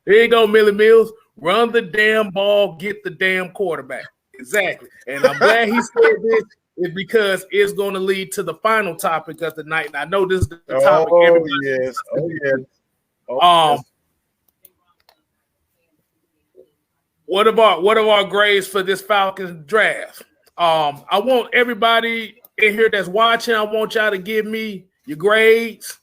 There you go, Millie Mills. Run the damn ball, get the damn quarterback. Exactly. And I'm glad he said this is because it's going to lead to the final topic of the night. And I know this is the topic. Oh, yes. Oh, yes. Yes. What about our grades for this Falcons draft? I want everybody in here that's watching, I want y'all to give me your grades,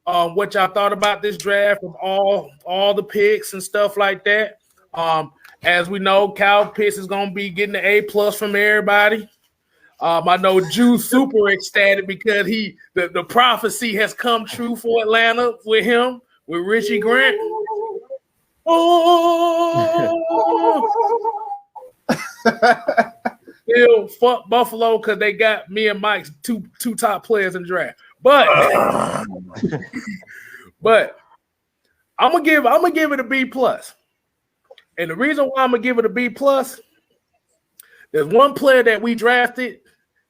what y'all thought about this draft of all the picks and stuff like that. As we know, Kyle Pitts is going to be getting the A+ from everybody. I know Jude's super ecstatic because the prophecy has come true for Atlanta with him, with Richie Grant. Oh, still fuck Buffalo because they got me and Mike's two top players in the draft. But I'm gonna give it a B+. And the reason why I'm gonna give it a B+, there's one player that we drafted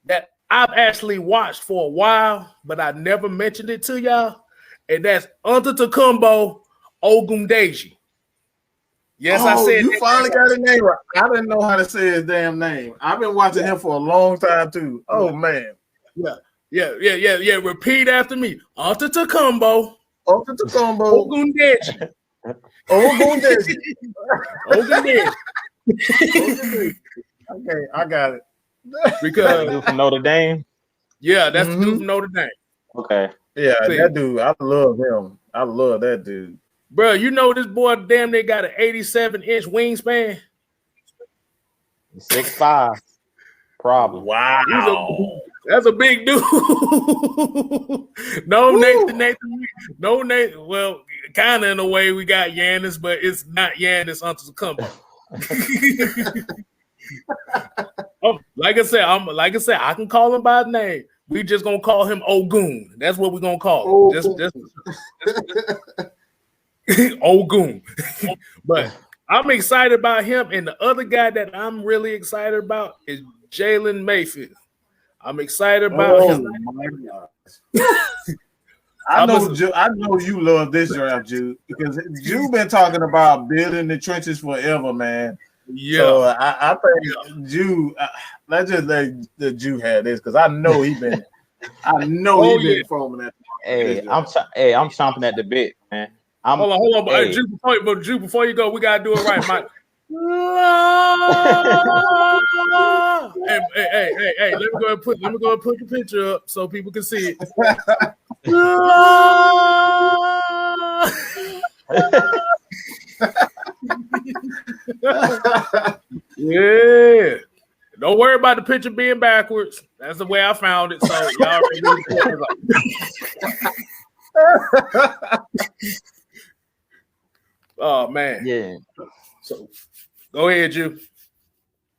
that I've actually watched for a while, but I never mentioned it to y'all, and that's Antetokounmpo Ogundeji. Yes, I said you finally got his name right. I didn't know how to say his damn name. I've been watching him for a long time too. Oh man. Yeah. Repeat after me. Antetokounmpo Ogundeji. Okay, I got it. Because dude from Notre Dame. Yeah, that's the dude from Notre Dame. Okay. Yeah, that dude. I love him. I love that dude. Bro, you know this boy damn near got an 87-inch wingspan. 6'5". Problem. Wow. That's a big dude. No, Nathan. Well, kind of in a way we got Giannis, but it's not Giannis Antetokounmpo. Like I said, I can call him by name. We just gonna call him Ogun. That's what we're gonna call him. Just Ogun. But I'm excited about him, and the other guy that I'm really excited about is Jalen Mayfield. I'm excited about him. My gosh. I know you love this draft, Jude, because you've been talking about building the trenches forever, man. Yeah. So I think Jude, let's just let the Jude have this because I know he's been foaming that. Hey, I'm chomping at the bit, man. Hold on. Hey. Jude, before you go, we gotta do it right, Mike. Hey, let me go and put the picture up so people can see it. Yeah. Don't worry about the picture being backwards. That's the way I found it. So y'all oh man. Yeah. So go ahead, Ju.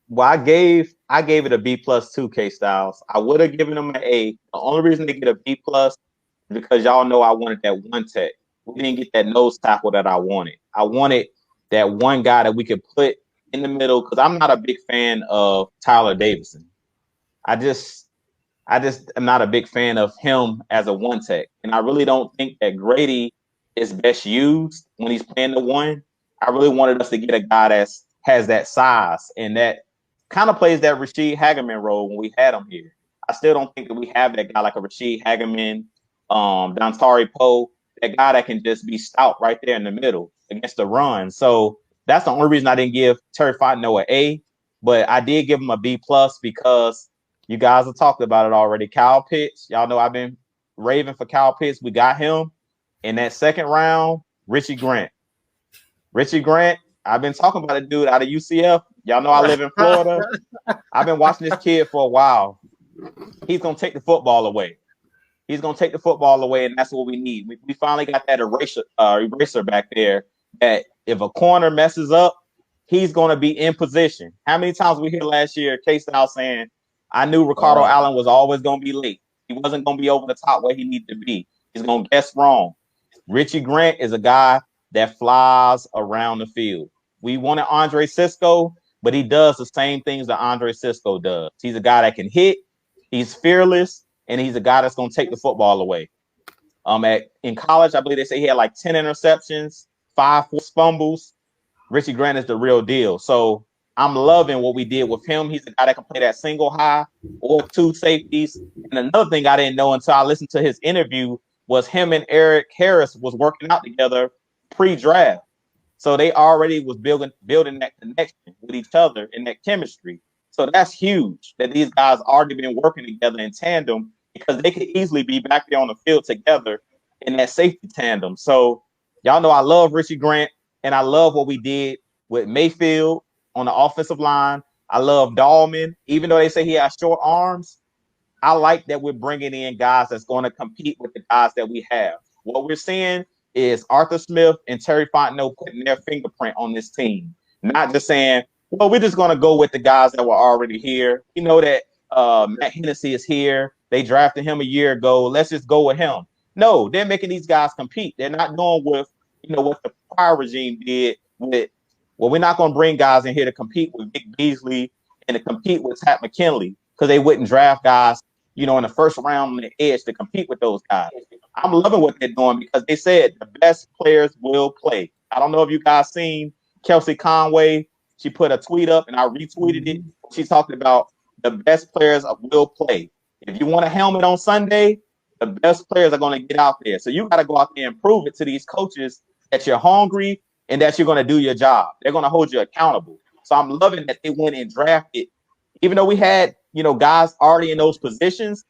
Well, I gave it a B+ too, Kstylz. I would have given them an A. The only reason they get a B+ is because y'all know I wanted that one tech. We didn't get that nose tackle that I wanted. I wanted that one guy that we could put in the middle because I'm not a big fan of Tyler Davison. I just am not a big fan of him as a one tech. And I really don't think that Grady is best used when he's playing the one. I really wanted us to get a guy that has that size and that kind of plays that Rashid Hageman role when we had him here. I still don't think that we have that guy like a Rashid Hageman, Dontari Poe, that guy that can just be stout right there in the middle against the run. So that's the only reason I didn't give Terry Fontenot an A, but I did give him a B+ because you guys have talked about it already. Kyle Pitts, y'all know I've been raving for Kyle Pitts. We got him in that second round. Richie Grant, I've been talking about a dude out of UCF. Y'all know I live in Florida. I've been watching this kid for a while. He's going to take the football away. And that's what we need. We finally got that eraser back there that if a corner messes up, he's going to be in position. How many times we hear last year Kstylz saying, I knew Ricardo Allen was always going to be late. He wasn't going to be over the top where he needed to be. He's going to guess wrong. Richie Grant is a guy that flies around the field. We wanted Andre Cisco, but he does the same things that Andre Cisco does. He's a guy that can hit, he's fearless, and he's a guy that's going to take the football away. In college, I believe they say he had like 10 interceptions. 5 forced fumbles. Richie Grant is the real deal. So I'm loving what we did with him. He's a guy that can play that single high or 2 safeties. And another thing I didn't know until I listened to his interview was him and Eric Harris was working out together pre-draft. So they already was building that connection with each other and that chemistry. So that's huge that these guys already been working together in tandem because they could easily be back there on the field together in that safety tandem. So y'all know I love Richie Grant and I love what we did with Mayfield on the offensive line. I love Dahlman. Even though they say he has short arms, I like that we're bringing in guys that's going to compete with the guys that we have. What we're seeing is Arthur Smith and Terry Fontenot putting their fingerprint on this team. Not just saying, well, we're just going to go with the guys that were already here. We know that Matt Hennessy is here. They drafted him a year ago. Let's just go with him. No, they're making these guys compete. They're not going with, what the prior regime did with, well, we're not going to bring guys in here to compete with Vic Beasley and to compete with Pat McKinley because they wouldn't draft guys, in the first round on the edge to compete with those guys. I'm loving what they're doing because they said the best players will play. I don't know if you guys seen Kelsey Conway. She put a tweet up and I retweeted it. She talked about the best players will play. If you want a helmet on Sunday, the best players are going to get out there. So you got to go out there and prove it to these coaches that you're hungry and that you're going to do your job. They're going to hold you accountable. So I'm loving that they went and drafted. Even though we had, guys already in those positions,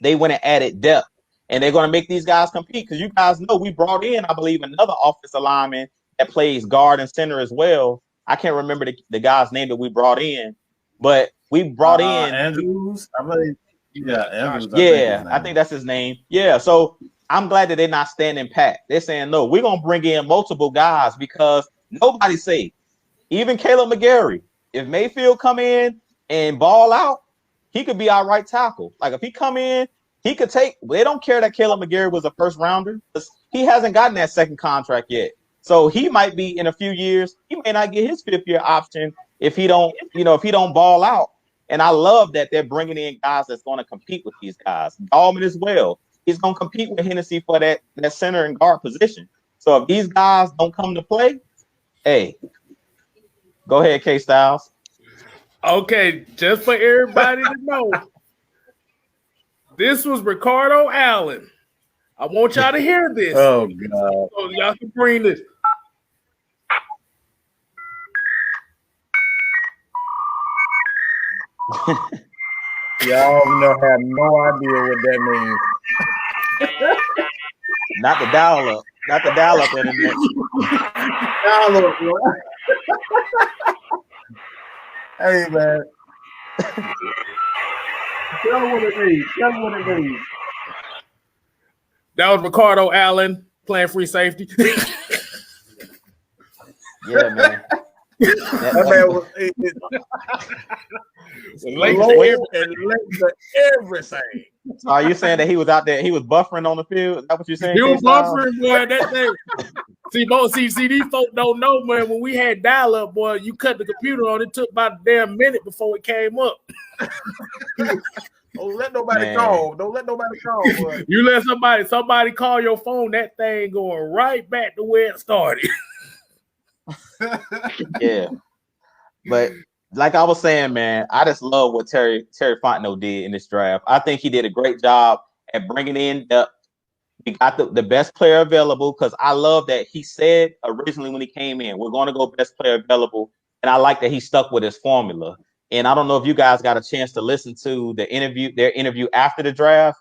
they went and added depth. And they're going to make these guys compete because you guys know we brought in, I believe, another offensive lineman that plays guard and center as well. I can't remember the guy's name that we brought in, but we brought in Andrews. Andrews. Yeah, I think that's his name. Yeah, so I'm glad that they're not standing pat. They're saying, no, we're going to bring in multiple guys because nobody's safe. Even Caleb McGarry. If Mayfield come in and ball out, he could be our right tackle. Like if he come in, he could take. They don't care that Caleb McGarry was a first rounder because he hasn't gotten that second contract yet. So he might be in a few years. He may not get his 5th-year option if he don't, if he don't ball out. And I love that they're bringing in guys that's going to compete with these guys. Dahlman as well. He's going to compete with Hennessy for that center and guard position. So if these guys don't come to play, hey, go ahead, Kstylz. Okay, just for everybody to know, this was Ricardo Allen. I want y'all to hear this. Oh, God. So y'all can bring this. Y'all have no idea what that means. Not the dial-up. Not the dial-up internet. Dial-up, bro. Hey, man. Tell me what it means. Tell me what it means. That was Ricardo Allen playing free safety. Yeah, man. That man was late to everything. So are you saying that he was out there? He was buffering on the field? Is that what you're saying? He was buffering, boy. That thing. See, these folks don't know, man. When we had dial-up, boy, you cut the computer on. It took about a damn minute before it came up. Don't let nobody call. Don't let nobody call, boy. You let somebody call your phone. That thing going right back to where it started. Yeah, but like I was saying, man, I just love what Terry Fontenot did in this draft. I think he did a great job at bringing in depth. We got the best player available because I love that he said originally when he came in, we're going to go best player available, and I like that he stuck with his formula. And I don't know if you guys got a chance to listen to their interview after the draft,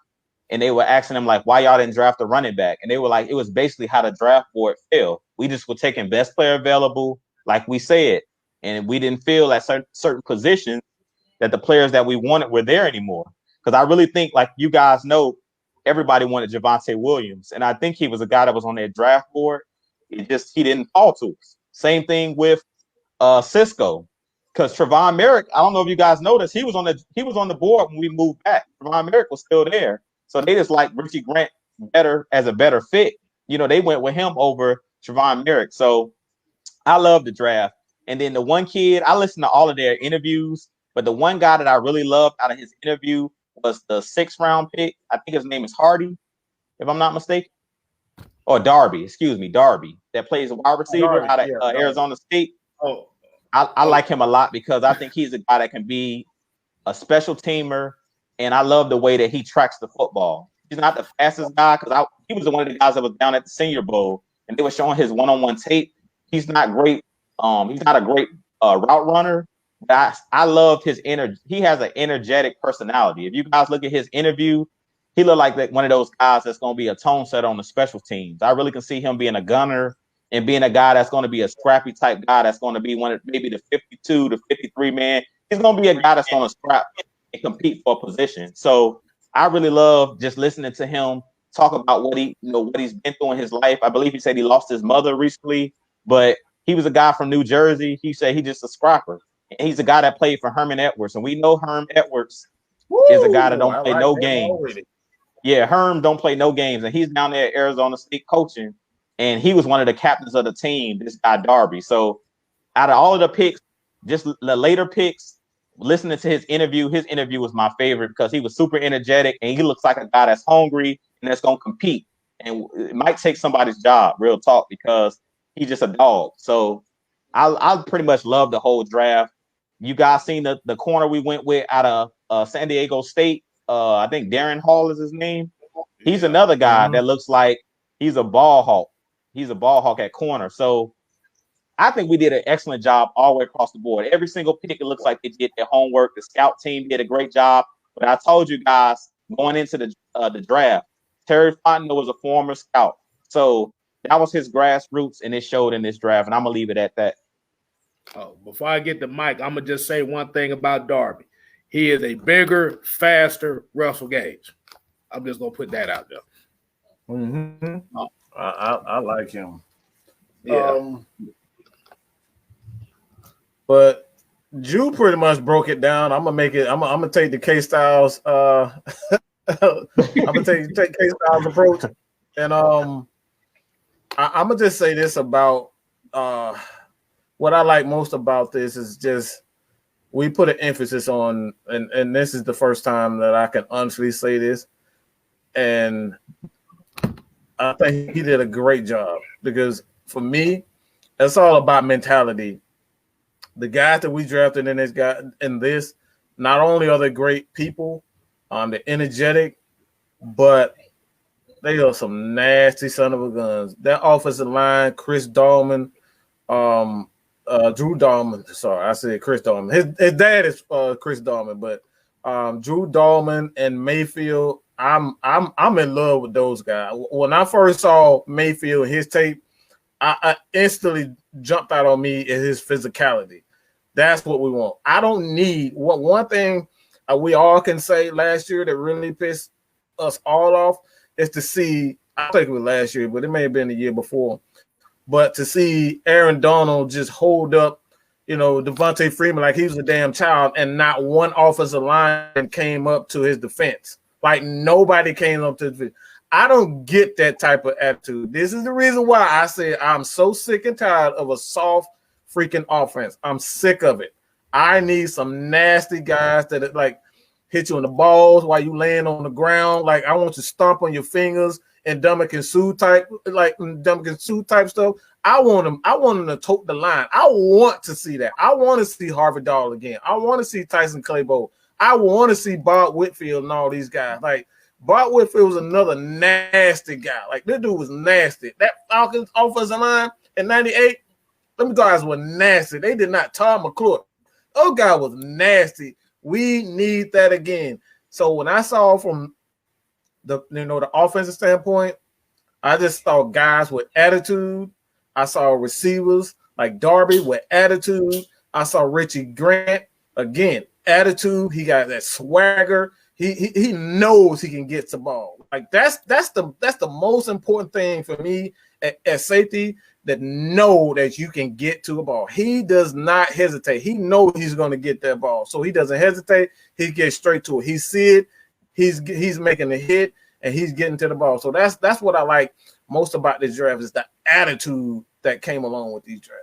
and they were asking him like, why y'all didn't draft a running back? And they were like, it was basically how the draft board fell. We just were taking best player available, like we said, and we didn't feel at certain positions that the players that we wanted were there anymore. Because I really think, like you guys know, everybody wanted Javonte Williams, and I think he was a guy that was on their draft board. He didn't fall to us. Same thing with Cisco, because Trevon Merrick. I don't know if you guys noticed, he was on the board when we moved back. Trevon Merrick was still there, so they just like Richie Grant better as a better fit. They went with him over Trevon Merrick. So I love the draft. And then the one kid, I listened to all of their interviews, but the one guy that I really loved out of his interview was the 6th round pick. I think his name is Hardy, if I'm not mistaken. Or Darby, excuse me, Darby. that plays wide receiver out of Arizona State. Oh, I like him a lot because I think he's a guy that can be a special teamer, and I love the way that he tracks the football. He's not the fastest guy because he was one of the guys that was down at the Senior Bowl, and they were showing his one-on-one tape. He's not great. He's not a great route runner. But I love his energy. He has an energetic personality. If you guys look at his interview, he looked like one of those guys that's going to be a tone setter on the special teams. I really can see him being a gunner and being a guy that's going to be a scrappy type guy that's going to be maybe the 52 to 53 man. He's going to be a guy that's going to scrap and compete for a position. So I really love just listening to him talk about what he's been through in his life. I believe he said he lost his mother recently, but he was a guy from New Jersey. He said he's just a scrapper. And he's a guy that played for Herman Edwards, and we know Herm Edwards is a guy that don't play no games. Yeah, Herm don't play no games, and he's down there at Arizona State coaching, and he was one of the captains of the team, this guy Darby. So out of all of the picks, just the later picks, listening to his interview was my favorite because he was super energetic, and he looks like a guy that's hungry and that's going to compete. And it might take somebody's job, real talk, because he's just a dog. So I pretty much love the whole draft. You guys seen the corner we went with out of San Diego State. I think Darren Hall is his name. He's another guy that looks like he's a ball hawk. He's a ball hawk at corner. So I think we did an excellent job all the way across the board. Every single pick, it looks like they did their homework. The scout team did a great job. But I told you guys going into the draft, Terry Fontenot was a former scout. So that was his grassroots, and it showed in this draft. And I'm going to leave it at that. Oh, before I get the mic, I'm going to just say one thing about Darby. He is a bigger, faster Russell Gage. I'm just going to put that out there. Mm-hmm. I like him. Yeah. But Drew pretty much broke it down. I'm gonna take the Kstylz. I'm gonna take Kstylz approach, and I'm gonna just say this about what I like most about this is just we put an emphasis on, and this is the first time that I can honestly say this, and I think he did a great job because for me, it's all about mentality. The guys that we drafted in this, not only are they great people, they're energetic, but they are some nasty son of a guns. That offensive line, Chris Dahlman, Drew Dahlman. Sorry, I said Chris Dahlman. His dad is Chris Dahlman, but Drew Dahlman and Mayfield. I'm in love with those guys. When I first saw Mayfield and his tape, I instantly jumped out on me is his physicality. That's what we want. I don't need one thing we all can say last year that really pissed us all off is to see. I think it was last year, but it may have been the year before. But to see Aaron Donald just hold up, Devontae Freeman like he was a damn child, and not one offensive line came up to his defense. Like nobody came up to his defense. I don't get that type of attitude. This is the reason why I said I'm so sick and tired of a soft freaking offense. I'm sick of it. I need some nasty guys that like hit you in the balls while you laying on the ground. Like I want to stomp on your fingers and Ndamukong Suh type stuff. I want them to tote the line. I want to see that. I want to see Harvey Dahl again. I want to see Tyson Claiborne. I want to see Bob Whitfield and all these guys. Like Bob Whitfield was another nasty guy. Like this dude was nasty. That Falcons offensive line in '98. Them guys were nasty. They did not. Tom McClure. Those guys was nasty. We need that again. So when I saw from the offensive standpoint, I just saw guys with attitude. I saw receivers like Darby with attitude. I saw Richie Grant again, attitude. He got that swagger. He knows he can get the ball. Like that's the most important thing for me at safety. That know that you can get to a ball. He does not hesitate. He knows he's going to get that ball, so he doesn't hesitate. He gets straight to it. He see it. He's making the hit and he's getting to the ball. So that's what I like most about this draft is the attitude that came along with these drafts.